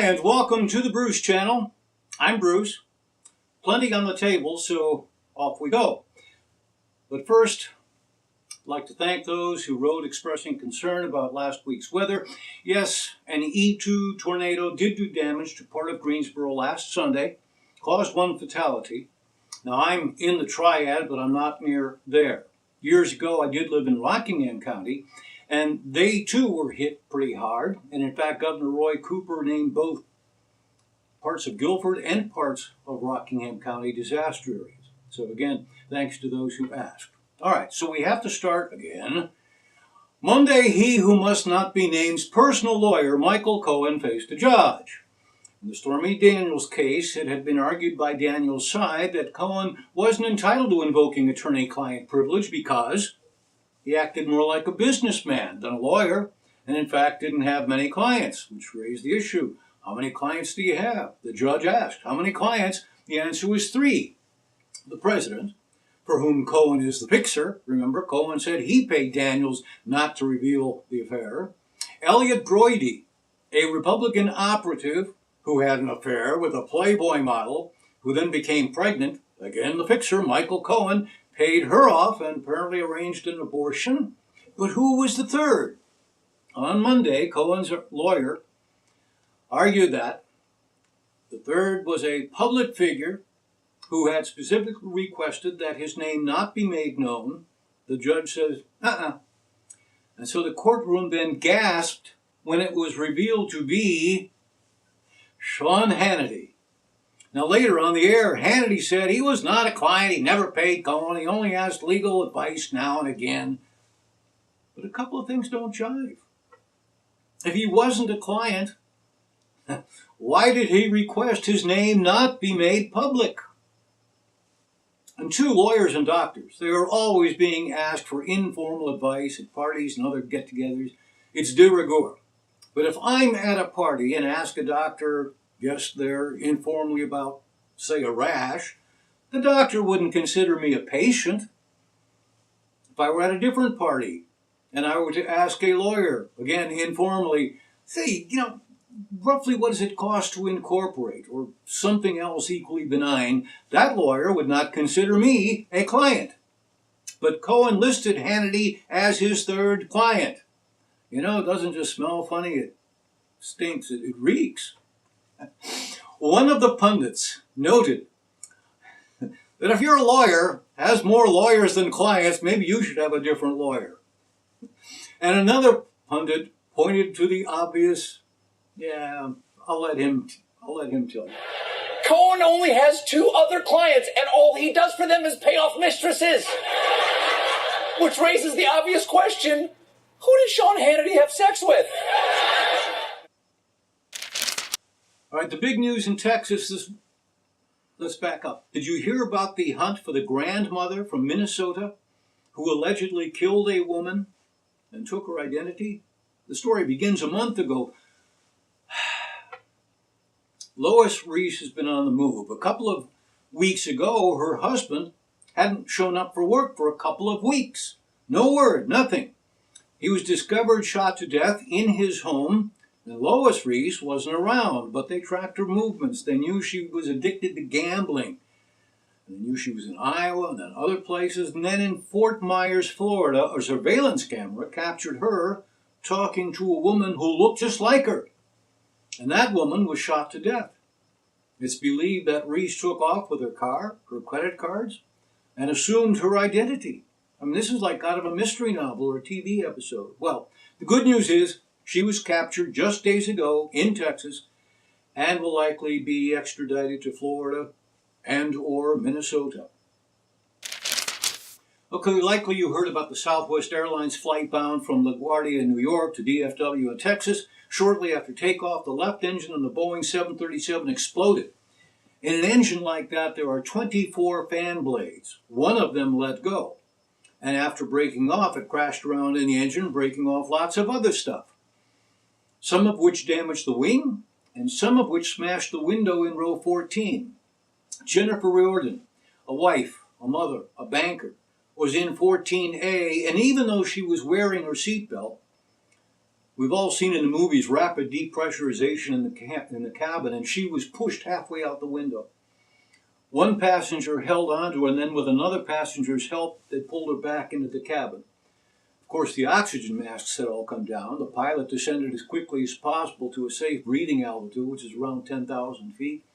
and welcome to the Bruce Channel. I'm Bruce. Plenty on the table, so off we go. But first, I'd like to thank those who wrote expressing concern about last week's weather. Yes, an E2 tornado did do damage to part of Greensboro last Sunday, caused one fatality. Now, I'm in the Triad, but I'm not near there. Years ago, I did live in Rockingham County, and they too were hit pretty hard. And in fact, Governor Roy Cooper named both parts of Guilford and parts of Rockingham County disaster areas. So again, thanks to those who asked. All right, so we have to start again. Monday, he who must not be named's personal lawyer, Michael Cohen, faced a judge. In the Stormy Daniels case, it had been argued by Daniels' side that Cohen wasn't entitled to invoking attorney-client privilege because he acted more like a businessman than a lawyer, and in fact didn't have many clients, which raised the issue. How many clients do you have? The judge asked. How many clients? The answer was 3. The president, for whom Cohen is the fixer, remember, Cohen said he paid Daniels not to reveal the affair. Elliot Broidy, a Republican operative who had an affair with a Playboy model who then became pregnant. Again, the fixer, Michael Cohen, paid her off and apparently arranged an abortion. But who was the third? On Monday, Cohen's lawyer argued that the third was a public figure who had specifically requested that his name not be made known. The judge says, And so the courtroom then gasped when it was revealed to be Sean Hannity. Now later on the air, Hannity said he was not a client, he never paid Cohen, he only asked legal advice now and again. But a couple of things don't jive. If he wasn't a client, why did he request his name not be made public? And 2 lawyers and doctors, they are always being asked for informal advice at parties and other get-togethers. It's de rigueur. But if I'm at a party and ask a doctor, guest there, informally about, say, a rash, the doctor wouldn't consider me a patient. If I were at a different party and I were to ask a lawyer, again, informally, say, roughly what does it cost to incorporate, or something else equally benign, that lawyer would not consider me a client. But Cohen listed Hannity as his third client. It doesn't just smell funny, it stinks, it reeks. One of the pundits noted that if your lawyer has more lawyers than clients, maybe you should have a different lawyer. And another pundit pointed to the obvious. Yeah, I'll let him tell you. Cohen only has 2 other clients, and all he does for them is pay off mistresses. Which raises the obvious question, who did Sean Hannity have sex with? All right, the big news in Texas is, let's back up. Did you hear about the hunt for the grandmother from Minnesota who allegedly killed a woman and took her identity? The story begins a month ago. Lois Reese has been on the move. A couple of weeks ago, her husband hadn't shown up for work for a couple of weeks. No word, nothing. He was discovered shot to death in his home, and Lois Reese wasn't around, but they tracked her movements. They knew she was addicted to gambling. They knew she was in Iowa and then other places. And then in Fort Myers, Florida, a surveillance camera captured her talking to a woman who looked just like her. And that woman was shot to death. It's believed that Reese took off with her car, her credit cards, and assumed her identity. I mean, this is like out of a mystery novel or a TV episode. Well, the good news is she was captured just days ago in Texas and will likely be extradited to Florida and or Minnesota. Okay, likely you heard about the Southwest Airlines flight bound from LaGuardia, New York to DFW in Texas. Shortly after takeoff, the left engine of the Boeing 737 exploded. In an engine like that, there are 24 fan blades. One of them let go. And after breaking off, it crashed around in the engine, breaking off lots of other stuff. Some of which damaged the wing, and some of which smashed the window in row 14. Jennifer Riordan, a wife, a mother, a banker, was in 14A, and even though she was wearing her seatbelt, We've all seen in the movies rapid depressurization in the cabin, and she was pushed halfway out the window. One passenger held onto her, and then with another passenger's help, they pulled her back into the cabin. Of course, the oxygen masks had all come down. The pilot descended as quickly as possible to a safe breathing altitude, which is around 10,000 feet.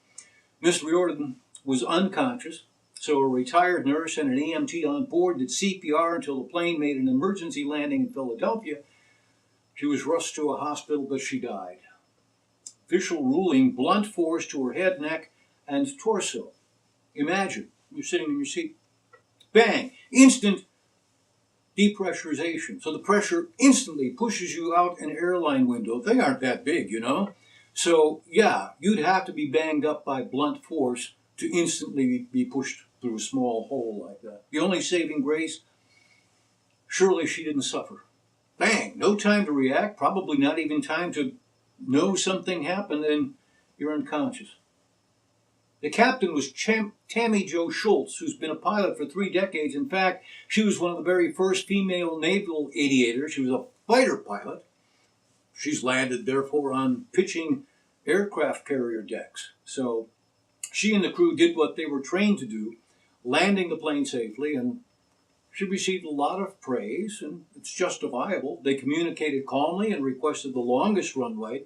Miss Riordan was unconscious, so a retired nurse and an EMT on board did CPR until the plane made an emergency landing in Philadelphia. She was rushed to a hospital, but she died. Official ruling: blunt force to her head, neck, and torso. Imagine, you're sitting in your seat. Bang! Instant depressurization. So the pressure instantly pushes you out an airline window. They aren't that big, you know. So, yeah, you'd have to be banged up by blunt force to instantly be pushed through a small hole like that. The only saving grace, surely she didn't suffer. Bang! No time to react, probably not even time to know something happened, and you're unconscious. The captain was Tammy Jo Schultz, who's been a pilot for 3 decades. In fact, she was one of the very first female naval aviators. She was a fighter pilot. She's landed, therefore, on pitching aircraft carrier decks. So she and the crew did what they were trained to do, landing the plane safely, and she received a lot of praise, and it's justifiable. They communicated calmly and requested the longest runway.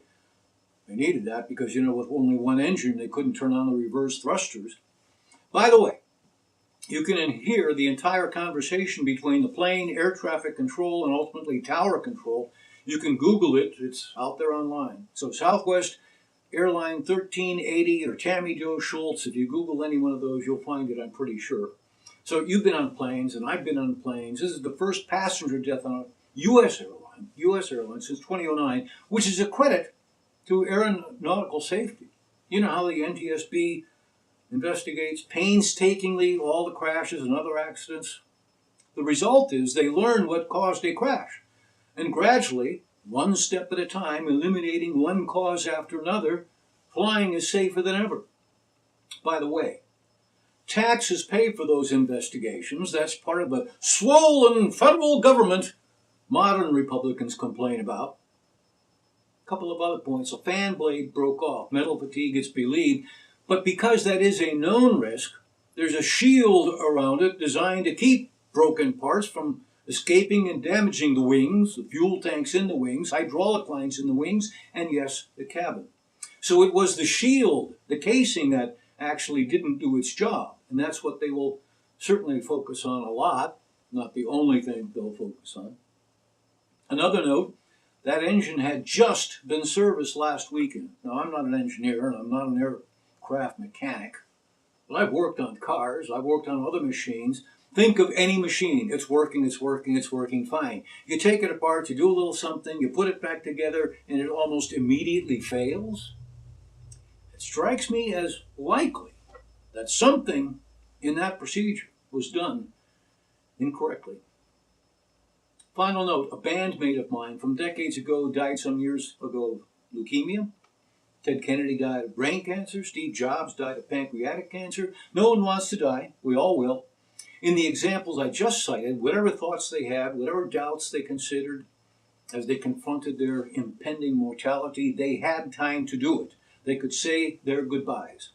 They needed that because, you know, with only one engine, they couldn't turn on the reverse thrusters. By the way, you can hear the entire conversation between the plane, air traffic control, and ultimately tower control. You can Google it. It's out there online. So Southwest Airline 1380 or Tammy Jo Schultz, if you Google any one of those, you'll find it, I'm pretty sure. So you've been on planes, and I've been on planes. This is the first passenger death on a U.S. airline since 2009, which is a credit to aeronautical safety. You know how the NTSB investigates painstakingly all the crashes and other accidents? The result is they learn what caused a crash, and gradually, one step at a time, eliminating one cause after another, flying is safer than ever. By the way, taxes pay for those investigations. That's part of the swollen federal government modern Republicans complain about. A couple of other points. A fan blade broke off. Metal fatigue, it's believed. But because that is a known risk, there's a shield around it designed to keep broken parts from escaping and damaging the wings, the fuel tanks in the wings, hydraulic lines in the wings, and yes, the cabin. So it was the shield, the casing, that actually didn't do its job. And that's what they will certainly focus on a lot, not the only thing they'll focus on. Another note, that engine had just been serviced last weekend. Now, I'm not an engineer and I'm not an aircraft mechanic, but I've worked on cars, I've worked on other machines. Think of any machine. It's working fine. You take it apart, you do a little something, you put it back together, and it almost immediately fails. It strikes me as likely that something in that procedure was done incorrectly. Final note, a bandmate of mine from decades ago died some years ago of leukemia. Ted Kennedy died of brain cancer. Steve Jobs died of pancreatic cancer. No one wants to die. We all will. In the examples I just cited, whatever thoughts they had, whatever doubts they considered as they confronted their impending mortality, they had time to do it. They could say their goodbyes.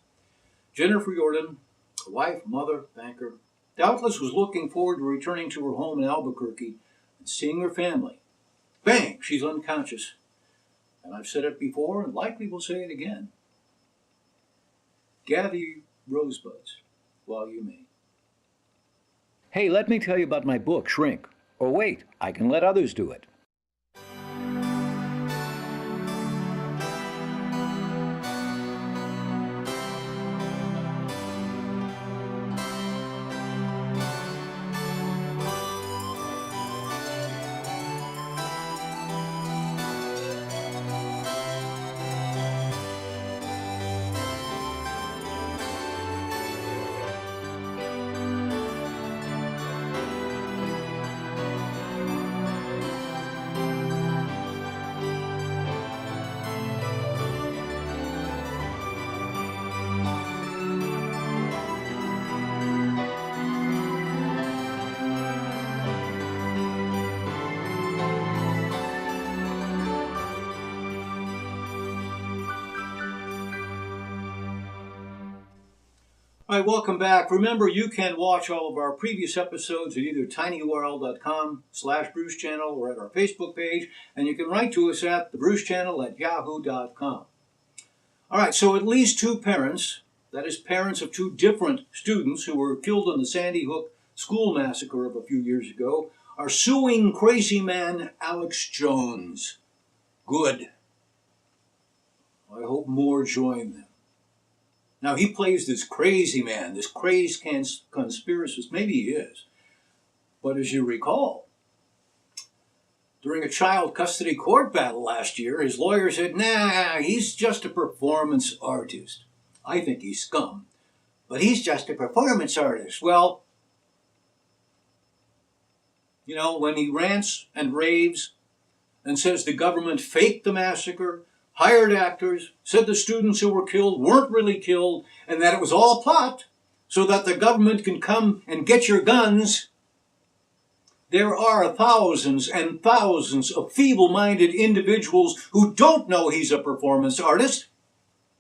Jennifer Riordan, a wife, mother, banker, doubtless was looking forward to returning to her home in Albuquerque and seeing her family. Bang! She's unconscious. And I've said it before and likely will say it again. Gather your rosebuds while you may. Hey, let me tell you about my book, Shrink. Or wait, I can let others do it. All right, welcome back. Remember, you can watch all of our previous episodes at either tinyurl.com/Bruce Channel or at our Facebook page, and you can write to us at thebrucechannel@yahoo.com. All right, so at least two parents, that is parents of two different students who were killed in the Sandy Hook school massacre of a few years ago, are suing crazy man Alex Jones. Good. I hope more join them. Now, he plays this crazy man, this crazed conspiracist. Maybe he is. But as you recall, during a child custody court battle last year, his lawyer said, nah, he's just a performance artist. I think he's scum, but he's just a performance artist. Well, you know, when he rants and raves and says the government faked the massacre, hired actors, said the students who were killed weren't really killed, and that it was all plot so that the government can come and get your guns, there are thousands and thousands of feeble-minded individuals who don't know he's a performance artist.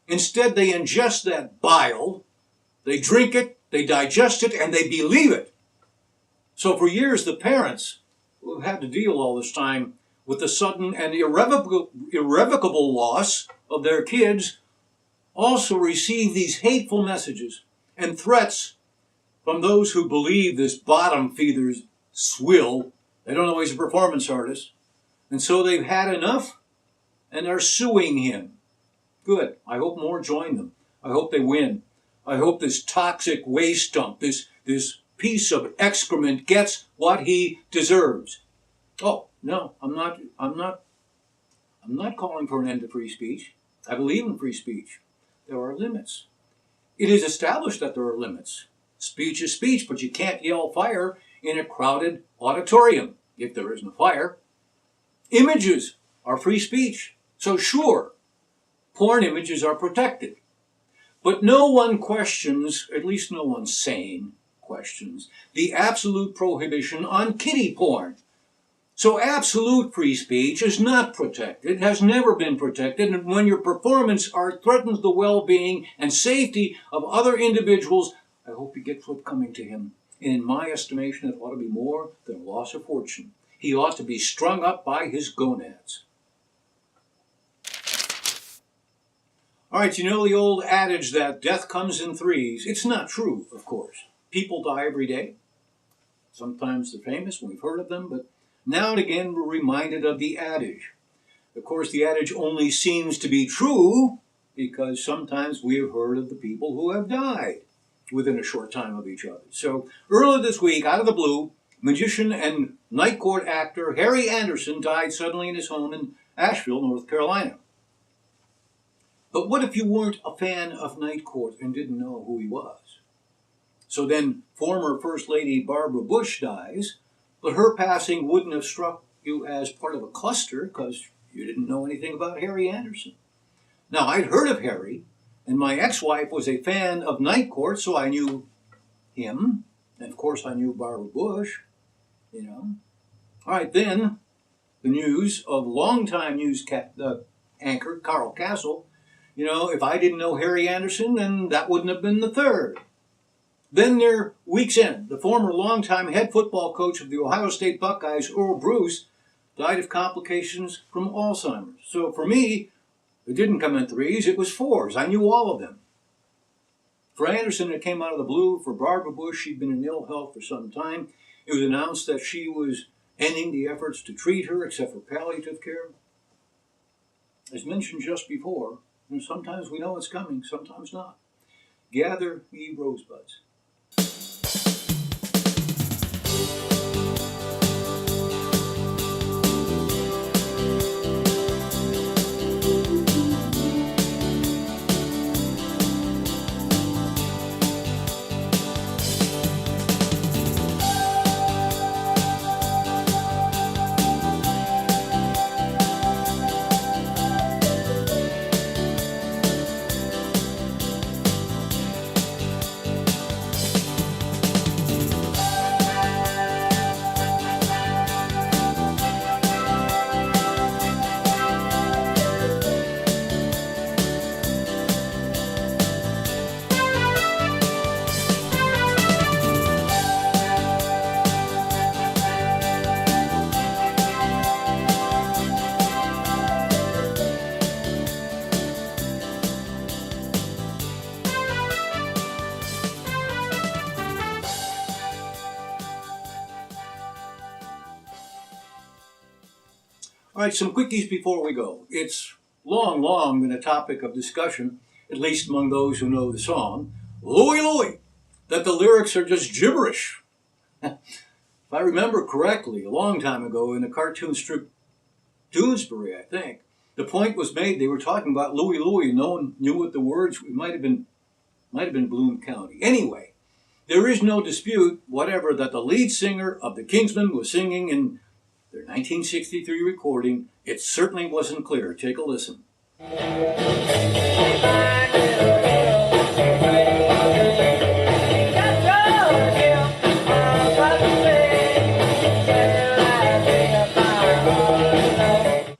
Instead, they ingest that bile, they drink it, they digest it, and they believe it. So for years, the parents who have had to deal all this time with the sudden and irrevocable loss of their kids also receive these hateful messages and threats from those who believe this bottom-feeder's swill. They don't know he's a performance artist. And so they've had enough and are suing him. Good. I hope more join them. I hope they win. I hope this toxic waste dump, this piece of excrement gets what he deserves. Oh, no, I'm not calling for an end to free speech. I believe in free speech. There are limits. It is established that there are limits. Speech is speech, but you can't yell fire in a crowded auditorium if there isn't a fire. Images are free speech. So sure, porn images are protected. But no one questions, at least no one sane questions, the absolute prohibition on kiddie porn. So absolute free speech is not protected, has never been protected, and when your performance art threatens the well-being and safety of other individuals, I hope you get what's coming to him. And in my estimation, it ought to be more than a loss of fortune. He ought to be strung up by his gonads. All right, you know the old adage that death comes in threes. It's not true, of course. People die every day. Sometimes they're famous, we've heard of them, but now and again we're reminded of the adage. Of course, the adage only seems to be true because sometimes we have heard of the people who have died within a short time of each other. So earlier this week, out of the blue, magician and night court actor Harry Anderson died suddenly in his home in Asheville, North Carolina. But what if you weren't a fan of night court and didn't know who he was? So then former First Lady Barbara Bush dies, but her passing wouldn't have struck you as part of a cluster because you didn't know anything about Harry Anderson. Now, I'd heard of Harry, and my ex-wife was a fan of night court, so I knew him, and of course I knew Barbara Bush, you know. All right, then the news of longtime news anchor Carl Castle, you know, if I didn't know Harry Anderson, then that wouldn't have been the third. Then near week's end, the former longtime head football coach of the Ohio State Buckeyes, Earl Bruce, died of complications from Alzheimer's. So for me, it didn't come in threes, it was fours. I knew all of them. For Anderson, it came out of the blue. For Barbara Bush, she'd been in ill health for some time. It was announced that she was ending the efforts to treat her, except for palliative care. As mentioned just before, sometimes we know it's coming, sometimes not. Gather ye rosebuds. All right, some quickies before we go. It's long been a topic of discussion, at least among those who know the song, Louie Louie, that the lyrics are just gibberish. If I remember correctly, a long time ago in the cartoon strip Doonesbury, I think, the point was made they were talking about Louie Louie. No one knew what the words. It might have been Bloom County. Anyway, there is no dispute whatever that the lead singer of the Kingsmen was singing in their 1963 recording. It certainly wasn't clear. Take a listen.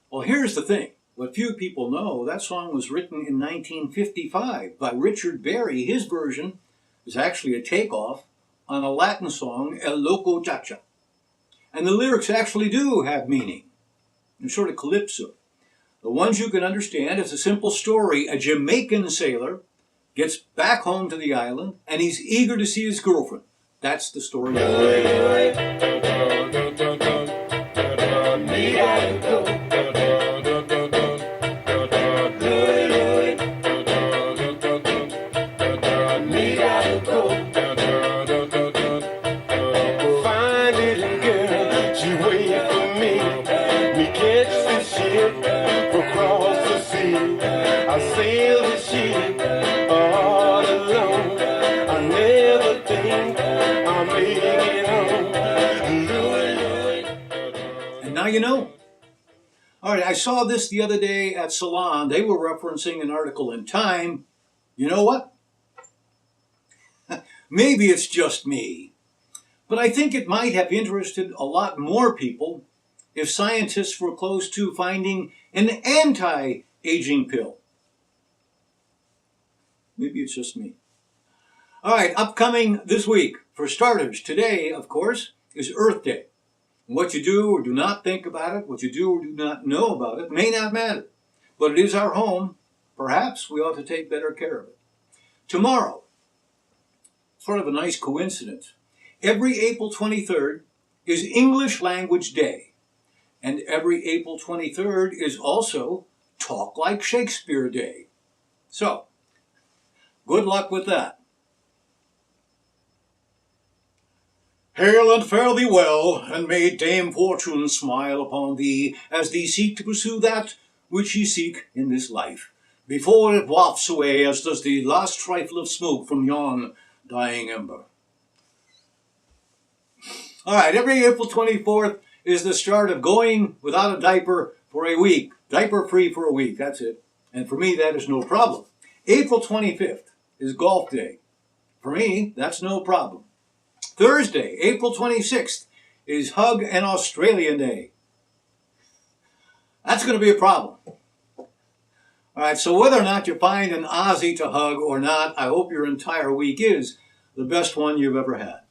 Well, here's the thing. What few people know, that song was written in 1955 by Richard Berry. His version is actually a takeoff on a Latin song, El Loco Cha-Cha. And the lyrics actually do have meaning. They're sort of calypso. The ones you can understand is a simple story. A Jamaican sailor gets back home to the island, and he's eager to see his girlfriend. That's the story. Now you know. All right, I saw this the other day at Salon. They were referencing an article in Time. You know what? Maybe it's just me, but I think it might have interested a lot more people if scientists were close to finding an anti-aging pill. Maybe it's just me. All right, upcoming this week. For starters, today, of course, is Earth Day. What you do or do not think about it, what you do or do not know about it, may not matter. But it is our home. Perhaps we ought to take better care of it. Tomorrow, sort of a nice coincidence, every April 23rd is English Language Day. And every April 23rd is also Talk Like Shakespeare Day. So, good luck with that. Hail and fare thee well, and may Dame Fortune smile upon thee, as thee seek to pursue that which ye seek in this life, before it wafts away as does the last trifle of smoke from yon dying ember. All right, every April 24th is the start of going without a diaper for a week. Diaper-free for a week, that's it. And for me, that is no problem. April 25th is Golf Day. For me, that's no problem. Thursday, April 26th, is Hug an Australian Day. That's going to be a problem. All right, so whether or not you find an Aussie to hug or not, I hope your entire week is the best one you've ever had.